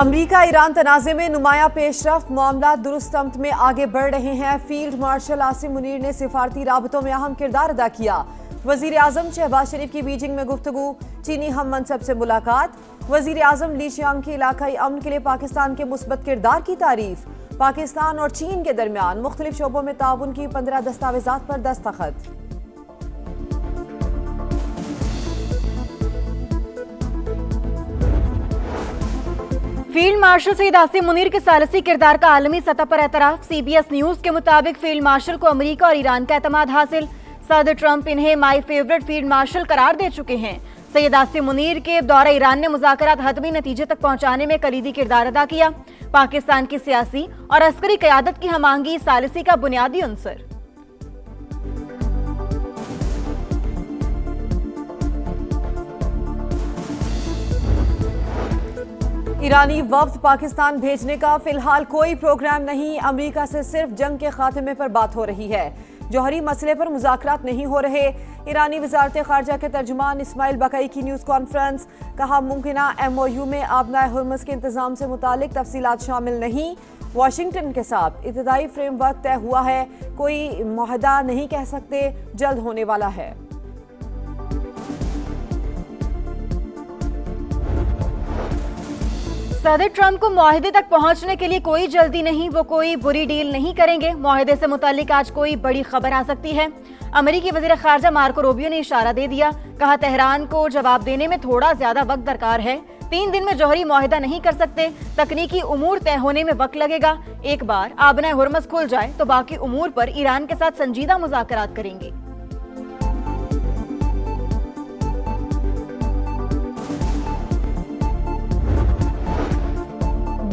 अमरीका Iran तनाज़े में नुमाया पेशरफ्त, मामला दुरुस्त समत में आगे बढ़ रहे हैं। फील्ड मार्शल आसिम मुनीर ने सिफारती राबतों में अहम किरदार अदा किया। वजीर आजम शहबाज शरीफ की बीजिंग में गुफ्तगू, चीनी हम मनसब से मुलाकात। वजीर आजम ली चियांग की इलाकाई अमन के लिए पाकिस्तान के मुस्बत किरदार की तारीफ। पाकिस्तान और चीन के दरमियान मुख्तलिफ शोबों में ताउन की 15 दस्तावेजात पर दस्तखत। फील्ड मार्शल सईद आसिम मुनीर के सालसी किरदार का आलमी सतह पर एतराफ। CBS न्यूज के मुताबिक फील्ड मार्शल को अमेरिका और ईरान का एतमाद हासिल। सदर ट्रंप इन्हें माई फेवरेट फील्ड मार्शल करार दे चुके हैं। सईद आसिम मुनीर के दौरा ईरान ने मुज़ाकरात हतमी नतीजे तक पहुंचाने में कलीदी किरदार अदा किया। पाकिस्तान की सियासी और अस्करी क़यादत की हमांगी सालसी का बुनियादी अंसर। ईरानी वफ्द पाकिस्तान भेजने का फिलहाल कोई प्रोग्राम नहीं। अमेरिका से सिर्फ जंग के खात्मे पर बात हो रही है, जौहरी मसले पर मुज़ाकरात नहीं हो रहे। ईरानी वज़ारत ख़ारजा के तर्जुमान इस्माइल बकई की न्यूज़ कॉन्फ्रेंस, कहा मुमकिना MOU में आबनाए हुर्मुज़ के इंतज़ाम से मुतालिक तफसीलात शामिल नहीं। वाशिंगटन के साथ इब्तदाई फ्रेमवर्क तय हुआ है, कोई मुआहदा नहीं कह सकते, जल्द होने वाला है। सदर ट्रंप को मुआहदे तक पहुंचने के लिए कोई जल्दी नहीं, वो कोई बुरी डील नहीं करेंगे। मुआहदे से मुतालिक आज कोई बड़ी खबर आ सकती है। अमेरिकी वज़ीर ख़ारजा मार्को रूबियो ने इशारा दे दिया, कहा तेहरान को जवाब देने में थोड़ा ज्यादा वक्त दरकार है। 3 दिन में जौहरी मुआहदा नहीं कर सकते, तकनीकी उमूर तय होने में वक्त लगेगा। एक बार आबनाए हुर्मुज़ खुल जाए तो बाकी उमूर पर ईरान के साथ संजीदा मुज़ाकरात करेंगे।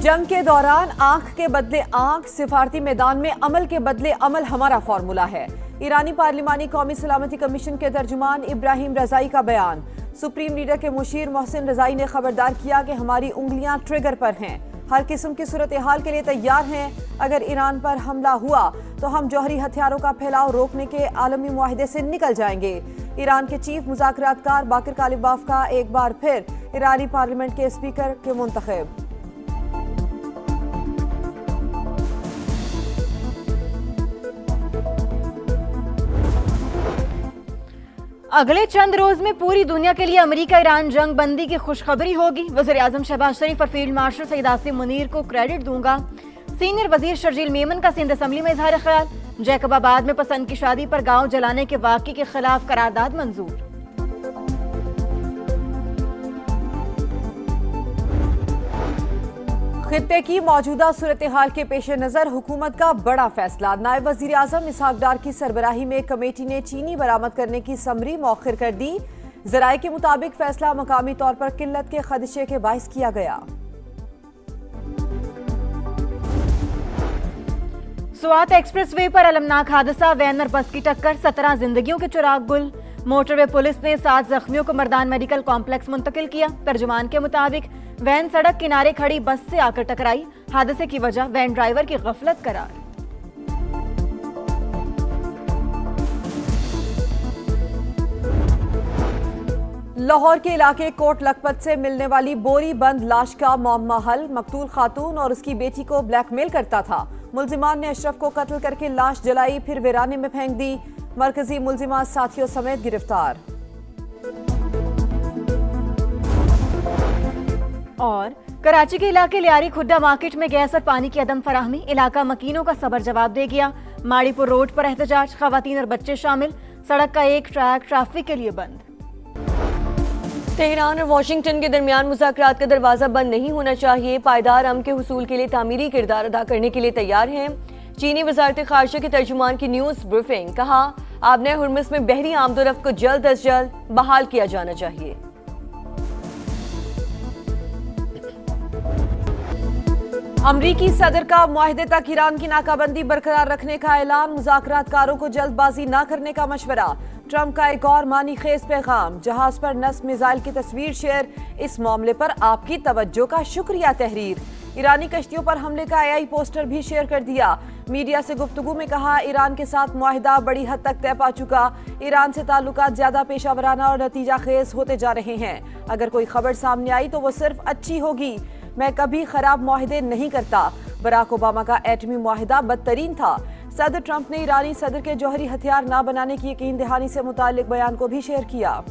जंग के दौरान आंख के बदले आंख, सिफारती मैदान में अमल के बदले अमल हमारा फॉर्मूला है। ईरानी पार्लिमानी कौमी सलामती कमीशन के तर्जुमान इब्राहिम रजाई का बयान। सुप्रीम लीडर के मुशीर मोहसिन रजाई ने खबरदार किया कि हमारी उंगलियां ट्रिगर पर हैं, हर किस्म की सूरत हाल के लिए तैयार हैं। अगर ईरान पर हमला हुआ तो हम जौहरी हथियारों का फैलाव रोकने के आलमी मुआहदे से निकल जाएंगे। ईरान के चीफ मुज़ाकरातकार बाकिर कालिबाफ का एक बार फिर ईरानी पार्लियामेंट के स्पीकर के मुंतखब। अगले चंद रोज में पूरी दुनिया के लिए अमेरिका ईरान जंग बंदी की खुशखबरी होगी। वज़ीर आज़म शहबाज शरीफ और फील्ड मार्शल सईद आसिम मुनीर को क्रेडिट दूंगा। सीनियर वजीर शर्जील मेमन का सिंध असम्बली में इजहार ख्याल। जैकबाबाद में पसंद की शादी पर गांव जलाने के वाक़े के खिलाफ करारदाद मंजूर। खित्ते की मौजूदा सूरत हाल के पेश नज़र हुकूमत का बड़ा फैसला। नायब वज़ीर आज़म इसहाक डार की सरबराही में कमेटी ने चीनी बरामद करने की समरी मौखिर कर दी। ज़राए के मुताबिक फैसला मकामी तौर पर किल्लत के खदशे के बाइस किया गया। स्वात एक्सप्रेस वे पर अलमनाक हादसा, वैन और बस की टक्कर, 17 जिंदगियों के चिराग गुल। मोटरवे पुलिस ने 7 जख्मियों को मर्दान मेडिकल कॉम्प्लेक्स मुंतकिल किया। तर्जुमान के मुताबिक वैन सड़क किनारे खड़ी बस से आकर टकराई। हादसे की वजह वैन ड्राइवर की गफलत करार। लाहौर के इलाके कोट लखपत से मिलने वाली बोरी बंद लाश का मामला हल। मकतूल खातून और उसकी बेटी को ब्लैकमेल करता था। मुल्जिमान ने अशरफ को कत्ल करके लाश जलाई, फिर वीराने में फेंक दी। मरकजी मुल्जिमा साथियों समेत गिरफ्तार। और कराची के इलाके लियारी खुड्डा मार्केट में गैस और पानी की अदम फराहमी, इलाका मकीनों का सबर जवाब दे गया। माड़ीपुर रोड पर एहतजाज, खवातीन और बच्चे शामिल। सड़क का एक ट्रैक ट्रैफिक के लिए बंद। तेहरान और वाशिंगटन के दरमियान मुज़ाकरात का दरवाज़ा बंद नहीं होना चाहिए। पायदार अमन के हुसूल के लिए तामीरी किरदार अदा करने के लिए तैयार हैं। चीनी वज़ारत ख़ारजा के तर्जुमान की न्यूज़ ब्रीफिंग, कहा आबनाए हुर्मुज़ में बहरी आमदोरफ्त को जल्द अज जल्द बहाल किया जाना चाहिए। अमरीकी सदर का मुआहदे तक ईरान की नाकाबंदी बरकरार रखने का ऐलान। मुज़ाकरातकारों को जल्दबाजी न करने का मशवरा। ट्रंप का एक और मानी खेज पैगाम, जहाज पर नस्ब मिसाइल की तस्वीर शेयर। इस मामले पर आपकी तवज्जो का शुक्रिया तहरीर। ईरानी कश्तियों पर हमले का AI पोस्टर भी शेयर कर दिया। मीडिया से गुफ्तगू में कहा ईरान के साथ मुआहिदा बड़ी हद तक तय पा चुका। ईरान से ताल्लुकात ज्यादा पेशावराना और नतीजा खेज होते जा रहे हैं। अगर कोई खबर सामने आई तो वो सिर्फ अच्छी होगी। मैं कभी खराब मुआहदे नहीं करता। बराक ओबामा का एटमी मुआहदा बदतरीन था। सदर ट्रंप ने ईरानी सदर के जौहरी हथियार न बनाने की यकीन दहानी से मुताल्लिक बयान को भी शेयर किया।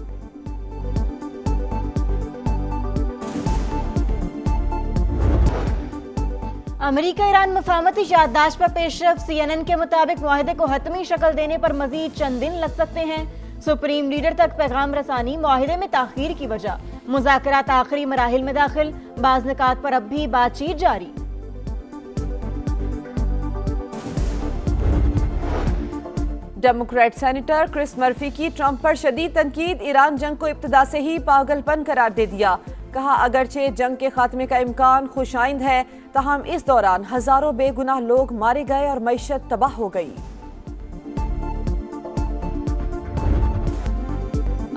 अमेरिका ईरान मुफाहमती याददाश्त पर पेशरफ। CNN के मुताबिक मुआहदे को हतमी शक्ल देने पर मजीद चंद दिन लग सकते हैं। सुप्रीम लीडर तक पैगाम रसानी, मुआहदे में ताखीर की वजह, मुज़ाकरात आखिरी मराहिल में दाखिल, बाज़ निकात पर अब भी बातचीत जारी। डेमोक्रेट सेनेटर क्रिस मर्फी की ट्रंप पर शदीद तनकीद। ईरान जंग को इब्तिदा से ही पागलपन करार दे दिया। कहा अगरचे जंग के खात्मे का इम्कान खुशाइंद है, ताहम इस दौरान हजारों बेगुनाह लोग मारे गए और मईशत तबाह हो गई।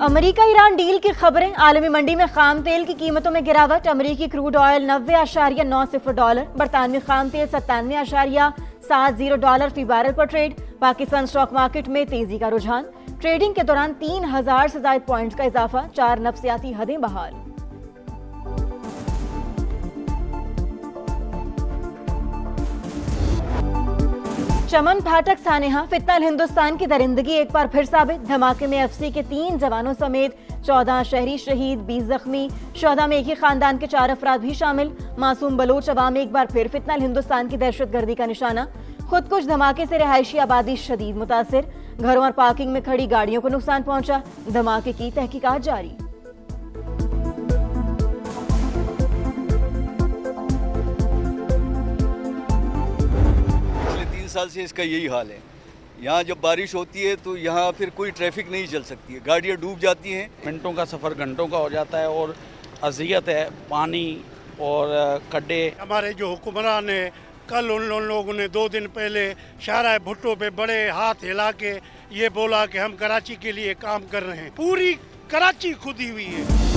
अमेरिका ईरान डील की खबरें। आलमी मंडी में खाम तेल की कीमतों में गिरावट। अमेरिकी क्रूड ऑयल $90.90, बरतानवी खाम तेल $97.70 फी बैरल पर ट्रेड। पाकिस्तान स्टॉक मार्केट में तेजी का रुझान। ट्रेडिंग के दौरान 3000 से ज्यादा पॉइंट्स का इजाफा, 4 नफ्सियाती हदें बहाल। चमन फाटक सानेहा, फितनल हिंदुस्तान की दरिंदगी एक बार फिर साबित। धमाके में FC के 3 जवानों समेत 14 शहरी शहीद, 20 जख्मी। शोहदा में एक ही खानदान के 4 अफराद भी शामिल। मासूम बलोच अवाम एक बार फिर फितनल हिंदुस्तान की दहशतगर्दी का निशाना। खुदकुश धमाके से रिहायशी आबादी शदीद मुतासिर। घरों और पार्किंग में खड़ी गाड़ियों को नुकसान पहुंचा। धमाके की तहकीकात जारी। साल से इसका यही हाल है। यहाँ जब बारिश होती है तो यहाँ फिर कोई ट्रैफिक नहीं चल सकती है, गाड़ियाँ डूब जाती हैं। मिनटों का सफ़र घंटों का हो जाता है और अज़ियत है, पानी और खड्डे। हमारे जो हुक्मरान है, कल उन लोगों ने 2 दिन पहले शाहराह भुट्टो पे बड़े हाथ हिला के ये बोला कि हम कराची के लिए काम कर रहे हैं। पूरी कराची खुदी हुई है।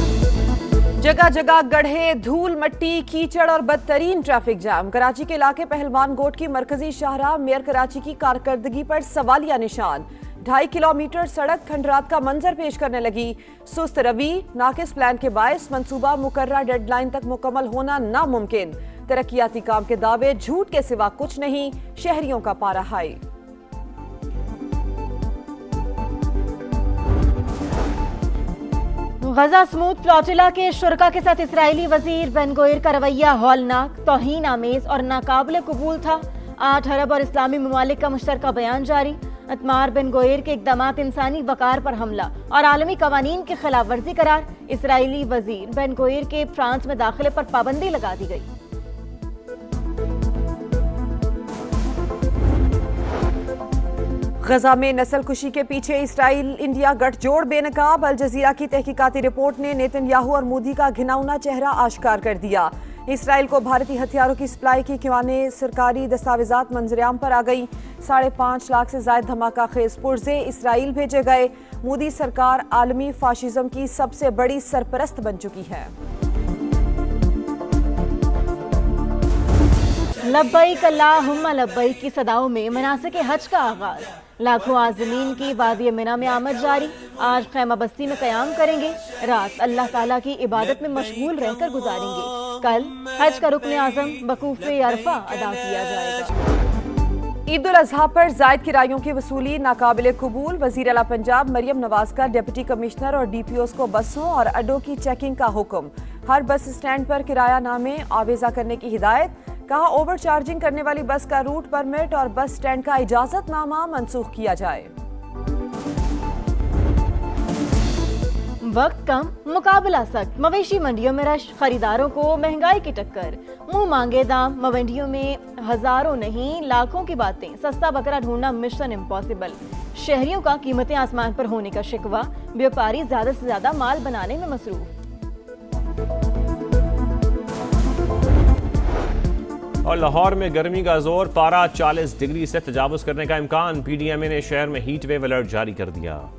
जगह जगह गड्ढे, धूल, मट्टी, कीचड़ और बदतरीन ट्रैफिक जाम। कराची के इलाके पहलवान गोट की मरकजी शाहराह मेयर कराची की कारकर्दगी पर सवालिया निशान। 2.5 किलोमीटर सड़क खंडरात का मंजर पेश करने लगी। सुस्त रवि, नाकिस प्लान के बायस मंसूबा मुकर्रर डेडलाइन तक मुकम्मल होना नामुमकिन। तरक्याती काम के दावे झूठ के सिवा कुछ नहीं। शहरियों का पारा हाई। गजा स्मूथ फ्लोटिला के शुरका के साथ इसराइली वजीर बेन गोयर का रवैया हौलनाक, तौहीन आमेज और नाकाबिले कबूल था। 8 अरब और इस्लामी ममालिक का मुश्तरका बयान जारी। इतमार बेन गोयर के इक़दामात इंसानी वक़ार पर हमला और आलमी कवानीन की खिलाफ वर्जी करार। इसराइली वजीर बेन गोयर के फ्रांस में दाखिले पर पाबंदी लगा दी गई। गजा में नस्ल कुशी के पीछे इसराइल इंडिया गठजोड़ बेनकाब। अल जजीरा की तहकीकाती रिपोर्ट ने नेतन्याहू और मोदी का घिनौना चेहरा आश्कार कर दिया। इसराइल को भारतीय हथियारों की सप्लाई की खिवाने सरकारी दस्तावेजात मंजरेआम पर आ गई। 5.5 लाख से ज्यादा धमाका खेज पुर्जे इसराइल भेजे गए। मोदी सरकार आलमी फाशिज्म की सबसे बड़ी सरपरस्त बन चुकी है। लब्बैक अल्लाहुम्मा लब्बैक की सदाओं में मनासिक हज का आगाज। लाखों आज़मीन की वादी मिना में आमद जारी। आज खैमा बस्ती में क़याम करेंगे। रात अल्लाह ताला की इबादत में मशगूल रहकर गुजारेंगे। कल हज का रुक्न आज़म बकूफ़े अरफा अदा किया जाएगा। ईद उल अजहा पर जायद किरायों की वसूली नाकाबिले कबूल। वज़ीर आला पंजाब मरियम नवाज का डिप्टी कमिश्नर और DPOs को बसों और अड्डों की चेकिंग का हुक्म। हर बस स्टैंड पर किराया नामे आवेजा करने की हिदायत। कहा ओवर चार्जिंग करने वाली बस का रूट परमिट और बस स्टैंड का इजाजतनामा मनसूख किया जाए। वक्त कम, मुकाबला सख्त। मवेशी मंडियों में रश, खरीदारों को महंगाई की टक्कर। मुंह मांगे दाम, मंडियों में हजारों नहीं लाखों की बातें। सस्ता बकरा ढूंढना मिशन इम्पॉसिबल। शहरियों का कीमतें आसमान पर होने का शिकवा। व्यापारी ज्यादा से ज्यादा माल बनाने में मसरूफ। और लाहौर में गर्मी का जोर, पारा 40 डिग्री से तजावुज करने का इम्कान। PDMA ने शहर में हीट वेव अलर्ट जारी कर दिया।